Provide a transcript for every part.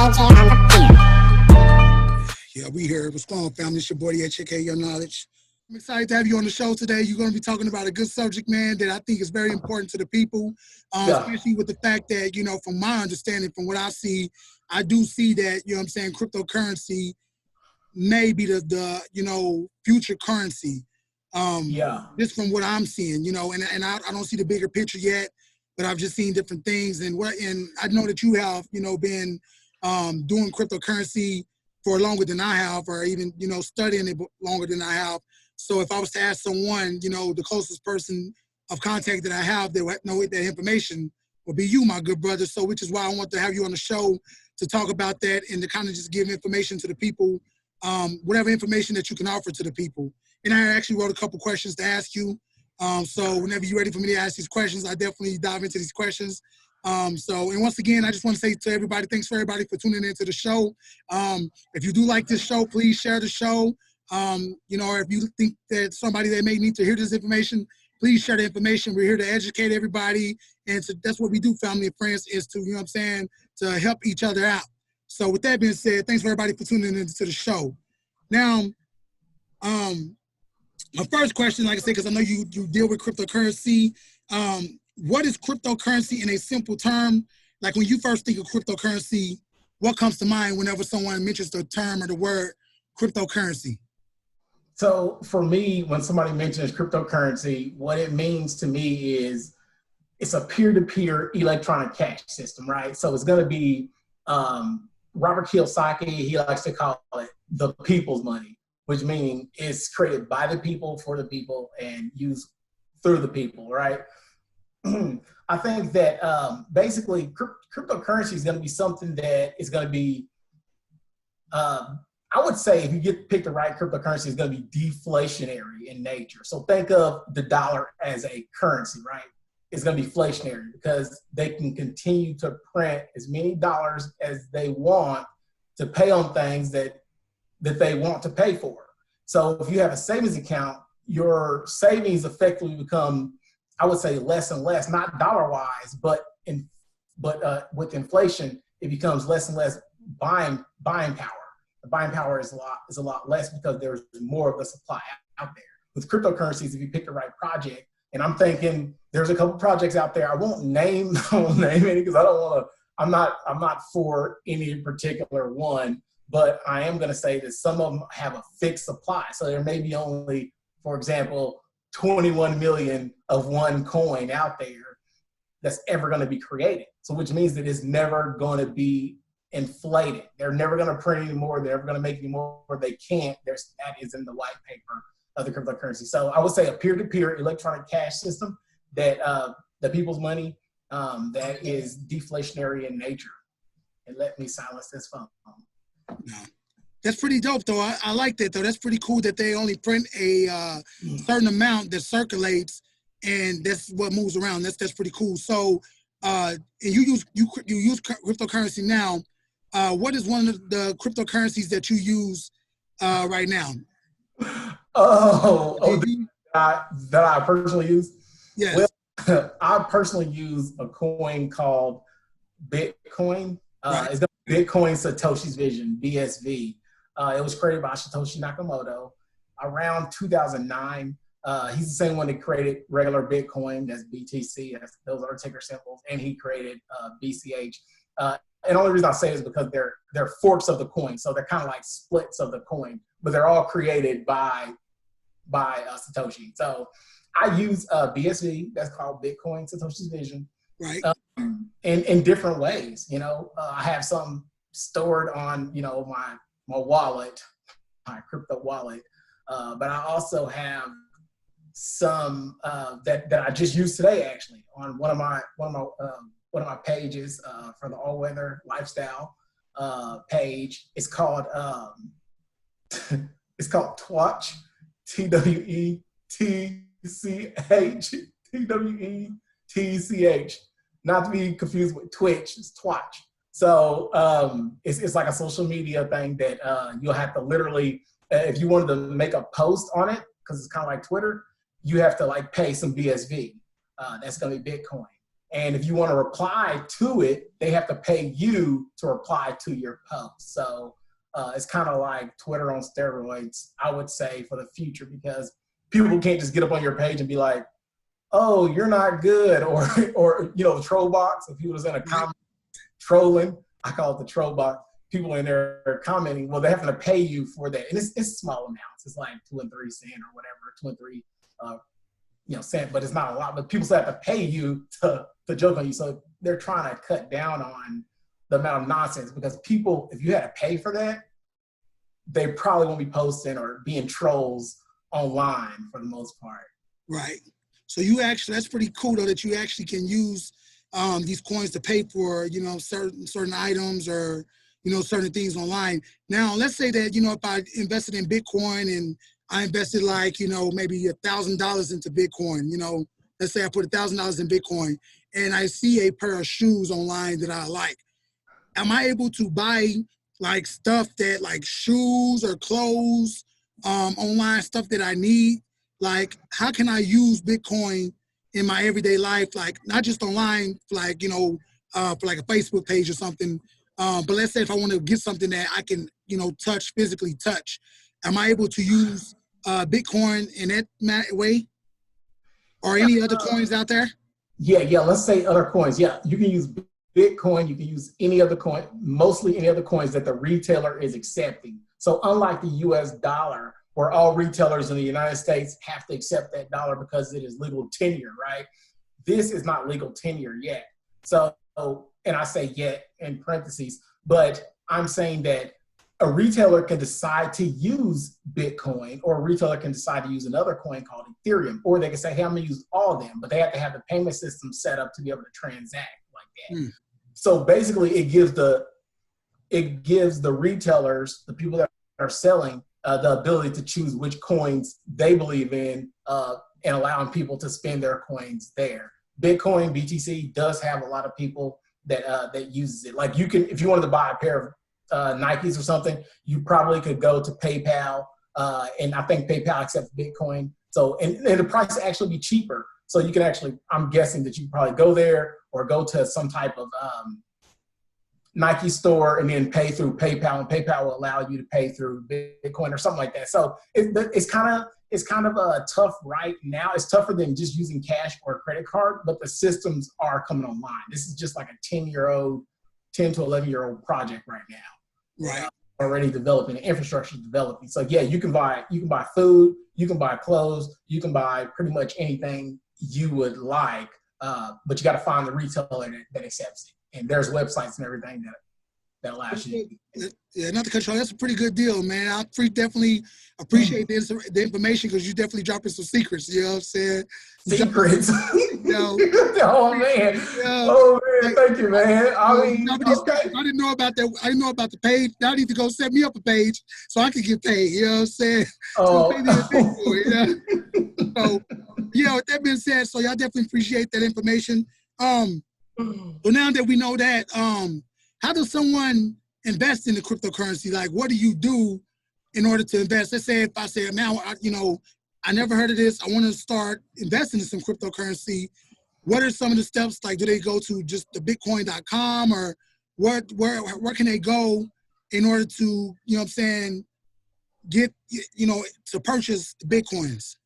Yeah, we here. What's going on, family? It's your boy, HK Your Knowledge. I'm excited to have you on the show today. You're going to be talking about a good subject, man, that I think is very important to the people, especially with the fact that, you know, from my understanding, from what I see, I do see that, you know what I'm saying, cryptocurrency may be the you know, future currency. Just from what I'm seeing, you know, and I don't see the bigger picture yet, but I've just seen different things. And I know that you have, you know, been doing cryptocurrency for longer than I have, or even, you know, studying it longer than I have. So if I was to ask someone, you know, the closest person of contact that I have that would know that information would be you, my good brother. So which is why I want to have you on the show to talk about that and to kind of just give information to the people, whatever information that you can offer to the people. And I actually wrote a couple questions to ask you. So whenever you're ready for me to ask these questions, I definitely dive into these questions. And once again, I just want to say to everybody, thanks for everybody for tuning into the show. If you do like this show, please share the show. You know, or if you think that somebody that may need to hear this information, please share the information. We're here to educate everybody. And so that's what we do, family and friends, is to, you know what I'm saying, to help each other out. So with that being said, thanks for everybody for tuning into the show. Now, my first question, like I said, because I know you deal with cryptocurrency. What is cryptocurrency in a simple term? Like when you first think of cryptocurrency, what comes to mind whenever someone mentions the term or the word cryptocurrency? So for me, when somebody mentions cryptocurrency, what it means to me is it's a peer-to-peer electronic cash system, right? So it's going to be Robert Kiyosaki, he likes to call it the people's money, which means it's created by the people, for the people, and used through the people, right? I think that basically cryptocurrency is going to be something that is going to be, I would say if you pick the right cryptocurrency, it's going to be deflationary in nature. So think of the dollar as a currency, right? It's going to be deflationary because they can continue to print as many dollars as they want to pay on things that they want to pay for. So if you have a savings account, your savings effectively become, I would say, less and less, not dollar-wise, but with inflation, it becomes less and less buying power. The buying power is a lot less because there's more of the supply out there. With cryptocurrencies, if you pick the right project, and I'm thinking there's a couple projects out there. I won't name any because I don't want to. I'm not for any particular one, but I am going to say that some of them have a fixed supply. So there may be only, for example, 21 million of one coin out there that's ever going to be created. So which means that it's never going to be inflated. They're never going to print any more. They're never going to make any more. They can't. That is in the white paper of the cryptocurrency. So I would say a peer-to-peer electronic cash system that the people's money that is deflationary in nature. And let me silence this phone. No. That's pretty dope, though. I like that, though. That's pretty cool that they only print a certain amount that circulates, and that's what moves around. That's pretty cool. So, and you use cryptocurrency now. What is one of the cryptocurrencies that you use right now? That I personally use? Yes. Well, I personally use a coin called Bitcoin. Right. It's Bitcoin Satoshi's Vision, BSV. It was created by Satoshi Nakamoto around 2009. He's the same one that created regular Bitcoin, that's BTC, those are ticker symbols, and he created BCH. And the only reason I say it is because they're forks of the coin, so they're kind of like splits of the coin, but they're all created by Satoshi. So I use BSV, that's called Bitcoin Satoshi's Vision, right? In different ways. You know, I have some stored on, you know, my wallet, my crypto wallet, but I also have some that I just used today actually on one of my pages for the all weather lifestyle page. It's called Twatch, TWETCH, not to be confused with Twitch. It's Twatch. So it's like a social media thing that you'll have to literally, if you wanted to make a post on it, because it's kind of like Twitter, you have to like pay some BSV. That's going to be Bitcoin. And if you want to reply to it, they have to pay you to reply to your post. So it's kind of like Twitter on steroids, I would say, for the future, because people can't just get up on your page and be like, oh, you're not good, or the troll box. If people was in a comment trolling, I call it the troll box. People in there commenting, well, they're having to pay you for that, and it's small amounts. It's like 2 and 3 cents or whatever, 2 and 3 cent, but it's not a lot. But people still have to pay you to joke on you. So they're trying to cut down on the amount of nonsense, because people, if you had to pay for that, they probably won't be posting or being trolls online for the most part. Right. So that's pretty cool though, that you actually can use these coins to pay for, certain items or, certain things online. Now, let's say that, if I invested in Bitcoin and I invested like, maybe $1,000 into Bitcoin, let's say I put $1,000 in Bitcoin and I see a pair of shoes online that I like. Am I able to buy like stuff that like shoes or clothes, online stuff that I need? Like, how can I use Bitcoin in my everyday life? Like, not just online, like, for like a Facebook page or something. But let's say if I want to get something that I can, physically touch, am I able to use Bitcoin in that way? Or any other coins out there? Yeah. Let's say other coins. Yeah, you can use Bitcoin. You can use any other coin, mostly any other coins that the retailer is accepting. So unlike the US dollar, where all retailers in the United States have to accept that dollar because it is legal tenure, right? This is not legal tenure yet. So, and I say yet in parentheses, but I'm saying that a retailer can decide to use Bitcoin, or a retailer can decide to use another coin called Ethereum, or they can say, hey, I'm gonna use all of them, but they have to have the payment system set up to be able to transact like that. So basically it gives the retailers, the people that are selling, the ability to choose which coins they believe in, and allowing people to spend their coins there. Bitcoin, BTC, does have a lot of people that uses it. Like, you can, if you wanted to buy a pair of Nikes or something, you probably could go to PayPal, and I think PayPal accepts Bitcoin. So, and the price will actually be cheaper. So you can actually, I'm guessing that you probably go there or go to some type of Nike store and then pay through PayPal, and PayPal will allow you to pay through Bitcoin or something like that. So it's kind of tough right now. It's tougher than just using cash or a credit card, but the systems are coming online. This is just like a 10 to 11-year-old project right now. Right. Already developing, the infrastructure is developing. So yeah, you can buy food, you can buy clothes, you can buy pretty much anything you would like, but you got to find the retailer that accepts it. And there's websites and everything that allows you. Yeah, not to cut you off. That's a pretty good deal, man. I definitely appreciate the information, because you definitely dropping some secrets. You know what I'm saying? Secrets. Oh man. Oh man. Thank you, man. I mean, okay. I didn't know about that. I didn't know about the page. Now I need to go set me up a page so I can get paid. You know what I'm saying? Oh. So, with that being said, so y'all definitely appreciate that information. So now that we know that, how does someone invest in the cryptocurrency? Like, what do you do in order to invest? Let's say if I say, man, I never heard of this. I want to start investing in some cryptocurrency. What are some of the steps? Like, do they go to just the bitcoin.com, or where can they go in order to, get, to purchase the Bitcoins?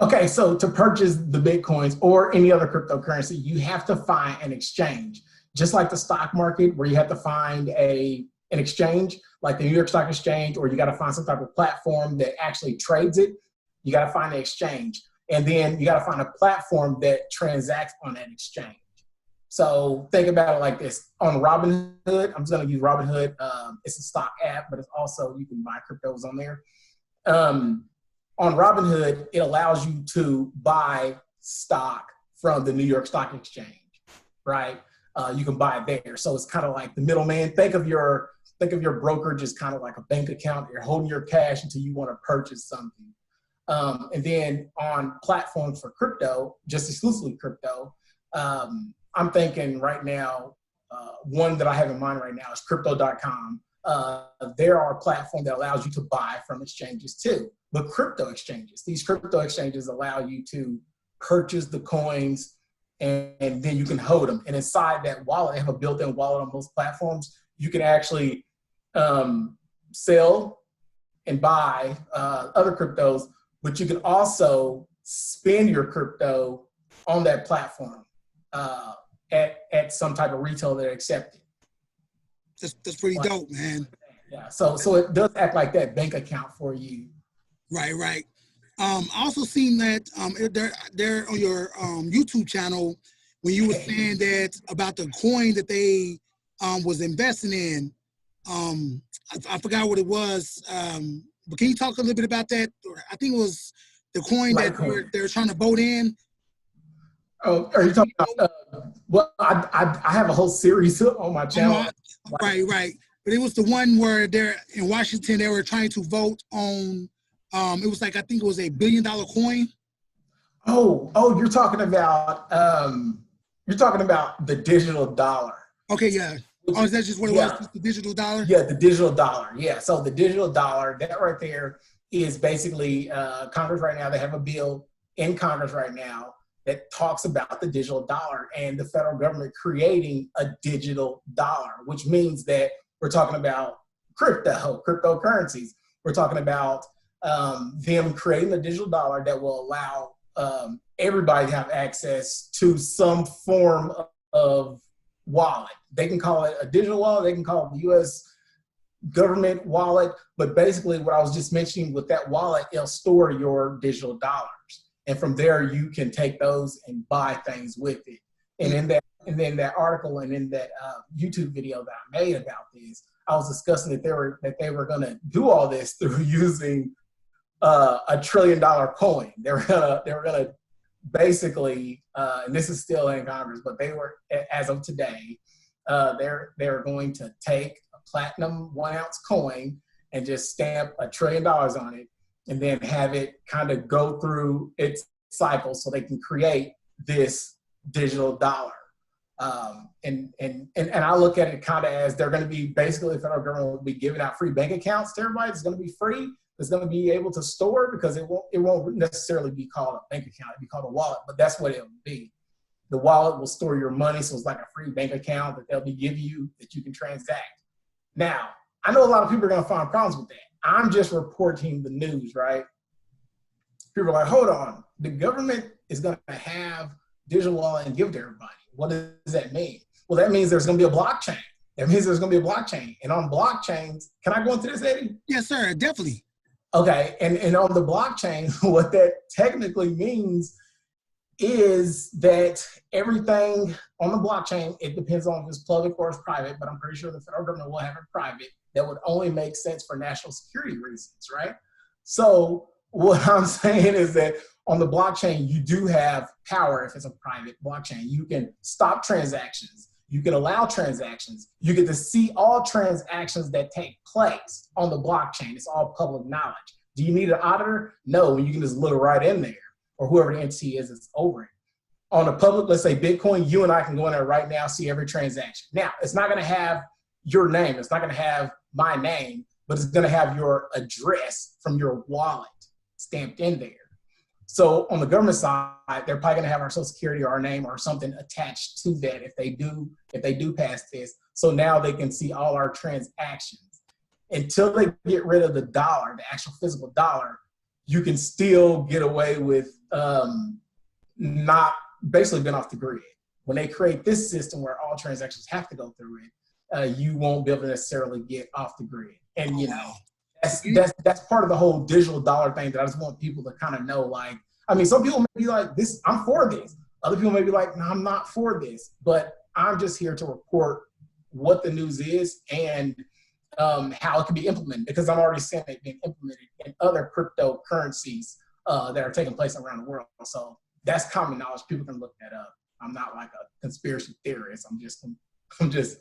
Okay, so to purchase the Bitcoins or any other cryptocurrency, you have to find an exchange. Just like the stock market, where you have to find an exchange, like the New York Stock Exchange, or you got to find some type of platform that actually trades it. You got to find an exchange. And then you got to find a platform that transacts on that exchange. So think about it like this. On Robinhood, I'm just going to use Robinhood. It's a stock app, but it's also, you can buy cryptos on there. On Robinhood, it allows you to buy stock from the New York Stock Exchange, right? You can buy it there. So it's kind of like the middleman. Think of your broker just kind of like a bank account. You're holding your cash until you want to purchase something. And then on platforms for crypto, just exclusively crypto, I'm thinking right now, one that I have in mind right now is crypto.com. There are platforms that allows you to buy from exchanges too, but crypto exchanges. These crypto exchanges allow you to purchase the coins and then you can hold them. And inside that wallet, they have a built-in wallet on most platforms. You can actually sell and buy other cryptos, but you can also spend your crypto on that platform at some type of retail that accept it. That's pretty dope, man. Yeah, so it does act like that bank account for you. Right. I also seen that there on your YouTube channel when you were saying that about the coin that they was investing in. I forgot what it was, but can you talk a little bit about that? I think it was the coin that they're trying to vote in. Oh, are you talking about? Well, I have a whole series on my channel. Right. But it was the one where they're in Washington. They were trying to vote on. It was like I think it was $1 billion coin. Oh, you're talking about the digital dollar. Okay, yeah. Oh, is that just what it was? Just the digital dollar? Yeah, the digital dollar. Yeah. So the digital dollar, that right there is basically Congress right now. They have a bill in Congress right now that talks about the digital dollar and the federal government creating a digital dollar, which means that we're talking about cryptocurrencies. We're talking about them creating a digital dollar that will allow everybody to have access to some form of wallet. They can call it a digital wallet. They can call it the U.S. government wallet. But basically what I was just mentioning with that wallet, it'll store your digital dollars. And from there, you can take those and buy things with it. And in that article and in that YouTube video that I made about this, I was discussing that they were going to do all this through using $1 trillion coin. They were gonna basically, and this is still in Congress, but they were, as of today, they're going to take a platinum 1 ounce coin and just stamp $1 trillion on it, and then have it kind of go through its cycle so they can create this digital dollar. And I look at it kind of as they're going to be basically, the federal government will be giving out free bank accounts to everybody. It's going to be free. It's going to be able to store because it won't necessarily be called a bank account. It'll be called a wallet, but that's what it'll be. The wallet will store your money, so it's like a free bank account that they'll be giving you that you can transact. Now, I know a lot of people are going to find problems with that. I'm just reporting the news, right? People are like, hold on, the government is going to have digital wallet and give it to everybody. What does that mean? Well, that means there's going to be a blockchain. That means there's going to be a blockchain. And on blockchains, can I go into this, Eddie? Yes, sir, definitely. Okay, and on the blockchain, what that technically means is that everything on the blockchain, it depends on if it's public or it's private, but I'm pretty sure the federal government will have it private. That would only make sense for national security reasons, right? So what I'm saying is that on the blockchain, you do have power if it's a private blockchain. You can stop transactions. You can allow transactions. You get to see all transactions that take place on the blockchain. It's all public knowledge. Do you need an auditor? No, you can just look right in there, or whoever the entity is that's over it. On a public, let's say Bitcoin, you and I can go in there right now, see every transaction. Now, it's not going to have your name. It's not going to have my name, but it's going to have your address from your wallet stamped in there. So on the government side, they're probably going to have our social security or our name or something attached to that if they do pass this. So now they can see all our transactions. Until they get rid of the dollar, the actual physical dollar, you can still get away with not basically being off the grid. When they create this system where all transactions have to go through it, you won't be able to necessarily get off the grid. And you know, that's part of the whole digital dollar thing that I just want people to kind of know. Like, I mean, some people may be like, "This, I'm for this." Other people may be like, "No, I'm not for this." But I'm just here to report what the news is and how it can be implemented, because I'm already seeing it being implemented in other cryptocurrencies that are taking place around the world. So that's common knowledge. People can look that up. I'm not like a conspiracy theorist. I'm just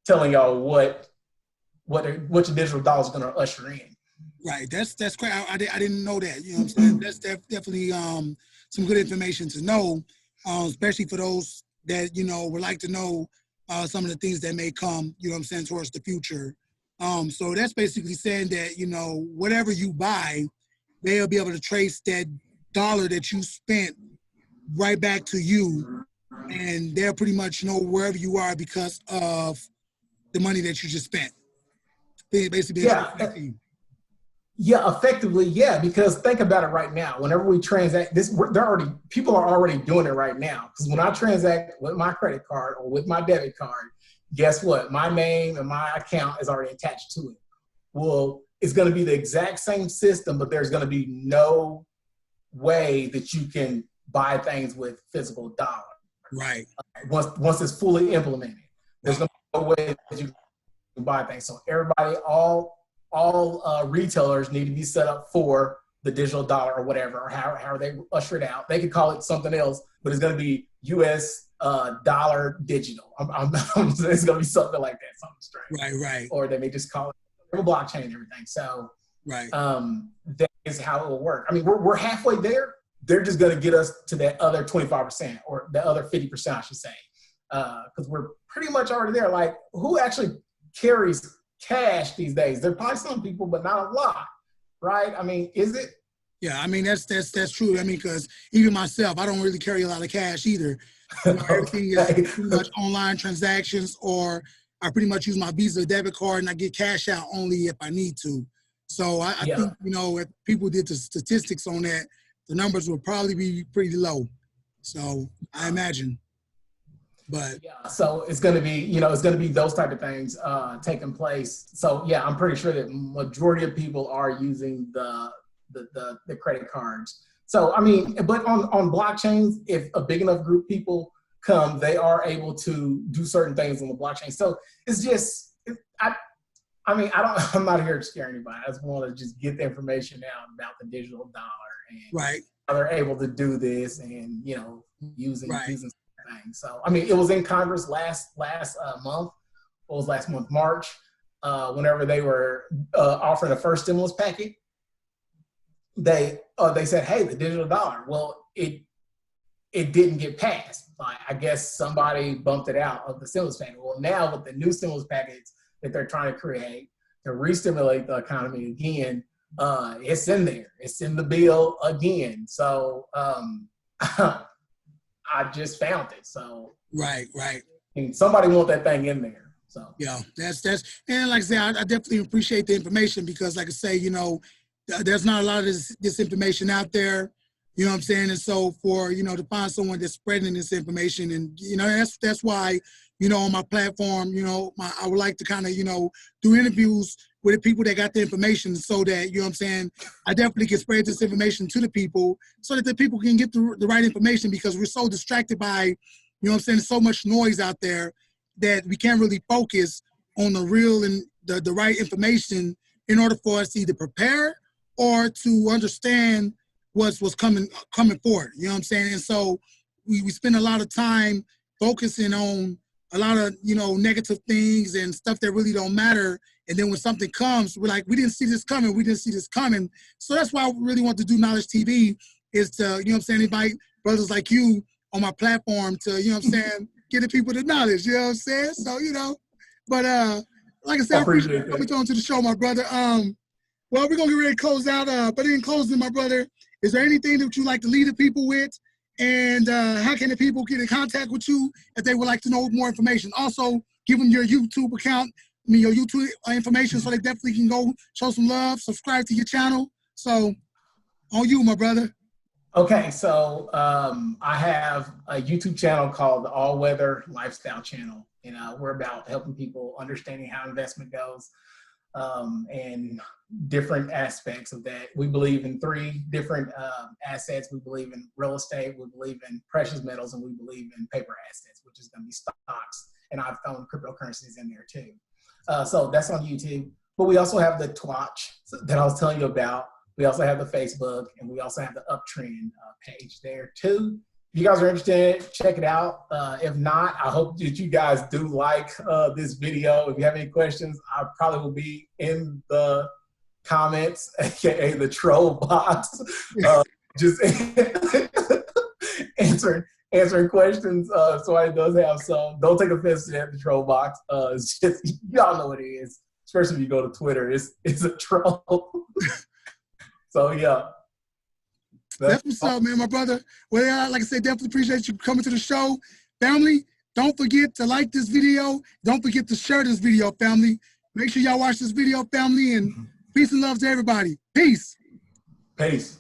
telling y'all what your digital dollar is going to usher in. Right. That's great. I didn't know that. You know what I'm saying? That's definitely some good information to know, especially for those that, you know, would like to know some of the things that may come, you know what I'm saying, towards the future. So that's basically saying that, you know, whatever you buy, they'll be able to trace that dollar that you spent right back to you and they'll pretty much know wherever you are because of the money that you just spent. They basically, yeah, effectively, yeah. Because think about it right now. Whenever we transact, people are already doing it right now. Because when I transact with my credit card or with my debit card, guess what? My name and my account is already attached to it. Well, it's going to be the exact same system, but there's going to be no way that you can buy things with physical dollar. Right. Once it's fully implemented, there's going to be no way that you can buy things. So everybody, all retailers need to be set up for the digital dollar or whatever, or how they usher it out. They could call it something else, but it's going to be U.S. Dollar digital. It's going to be something like that, something strange. Right. Or they may just call it a blockchain and everything. So that is how it will work. I mean, we're halfway there. They're just going to get us to that other 25% or the other 50%, I should say, because we're pretty much already there. Like, who actually carries cash these days? There are probably some people, but not a lot, right? I mean, is it? Yeah, I mean, that's true. I mean, because even myself, I don't really carry a lot of cash either. Everything is pretty much online transactions, or I pretty much use my Visa debit card and I get cash out only if I need to. So I think, if people did the statistics on that, the numbers would probably be pretty low. So I imagine. But so it's going to be, it's going to be those type of things taking place. So yeah, I'm pretty sure that majority of people are using the credit cards. So I mean, but on blockchains, if a big enough group of people come, they are able to do certain things on the blockchain. So it's just, I'm not here to scare anybody. I just want to just get the information out about the digital dollar and how they're able to do this and using things. So I mean, it was in Congress last month. What was last month? March, whenever they were offering the first stimulus package. They said, hey, the digital dollar. Well, it didn't get passed. Like, I guess somebody bumped it out of the stimulus package. Well, now with the new stimulus package that they're trying to create to re-stimulate the economy again, it's in there. It's in the bill again. So I just found it. So right. And somebody want that thing in there. So yeah, that's and like I say, I definitely appreciate the information because, like I say, there's not a lot of this information out there. You know what I'm saying? And so for, to find someone that's spreading this information and, that's why, on my platform, I would like to kind of, do interviews with the people that got the information so that, you know what I'm saying, I definitely can spread this information to the people so that the people can get the right information because we're so distracted by, you know what I'm saying, so much noise out there that we can't really focus on the real and the right information in order for us to either prepare or to understand what's coming forward. You know what I'm saying? And so we spend a lot of time focusing on a lot of, negative things and stuff that really don't matter. And then when something comes, we're like, we didn't see this coming. So that's why I really want to do Knowledge TV is to, invite brothers like you on my platform to, get the people the knowledge, you know what I'm saying? So, but like I said, I appreciate you coming on to the show, my brother. Well, we're going to get ready to close out. But in closing, my brother, is there anything that you'd like to leave the people with? And how can the people get in contact with you if they would like to know more information? Also, give them your YouTube account, your YouTube information so they definitely can go show some love, subscribe to your channel. So, on you, my brother. Okay, so I have a YouTube channel called the All Weather Lifestyle Channel. And we're about helping people understanding how investment goes. And different aspects of that. We believe in 3 different assets. We believe in real estate, we believe in precious metals, and we believe in paper assets, which is going to be stocks. And I've thrown cryptocurrencies in there too. So that's on YouTube. But we also have the Twitch that I was telling you about. We also have the Facebook, and we also have the Uptrend page there too. If you guys are interested, check it out. If not, I hope that you guys do like this video. If you have any questions, I probably will be in the comments, aka the troll box, just answering questions. Somebody does have some. Don't take offense to that, the troll box. It's just, y'all know what it is, especially if you go to Twitter. It's a troll. So yeah. That's what's up, man, my brother. Well, like I said, definitely appreciate you coming to the show. Family, don't forget to like this video. Don't forget to share this video, family. Make sure y'all watch this video, family, and peace and love to everybody. Peace. Peace.